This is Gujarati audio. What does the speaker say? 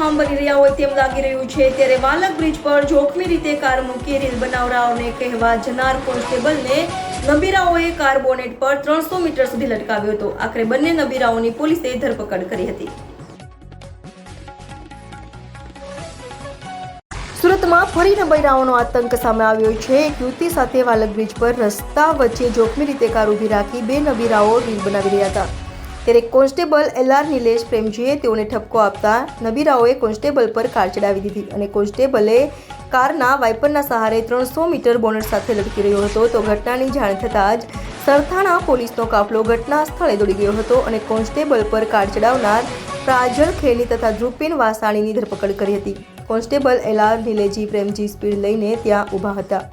બેફામ બની રહ્યા હોય તેમ લાગી રહ્યું છે। ત્યારે વાલક બ્રિજ પર જોખમી રીતે કાર મૂકી રીલ બનાવનારાઓને કહેવા જનાર કોન્સ્ટેબલને નબીરાઓએ કાર બોનેટ પર 300 મીટર સુધી લટકાવ્યો હતો। આખરે બંને નબીરાઓની પોલીસે ધરપકડ કરી હતી। સુરતમાં ફરી નબીરાઓનો આતંક સામે આવ્યો છે। એક યુવતી સાથે વાલક બ્રિજ પર રસ્તા વચ્ચે જોખમી રીતે કાર ઊભી રાખી બે નબીરાઓ રીલ બનાવી રહ્યા હતા। ત્યારે કોન્સ્ટેબલ LR નિલેશ પ્રેમજીએ તેઓને ઠપકો આપતા નબીરાઓએ કોન્સ્ટેબલ પર કાર ચડાવી દીધી અને કોન્સ્ટેબલે કારના વાઇપરના સહારે 300 મીટર બોનેટ સાથે લટકી રહ્યો હતો। તો ઘટનાની જાણ થતાં જ સરથાણા પોલીસનો કાફલો ઘટના સ્થળે દોડી ગયો હતો અને કોન્સ્ટેબલ પર કાર ચડાવનાર પ્રાજલ ખેની તથા ધ્રુપેન વાસાણીની ધરપકડ કરી હતી। કોન્સ્ટેબલ LR નિલેજી પ્રેમજી સ્પીડ લઈને ત્યાં ઊભા હતા।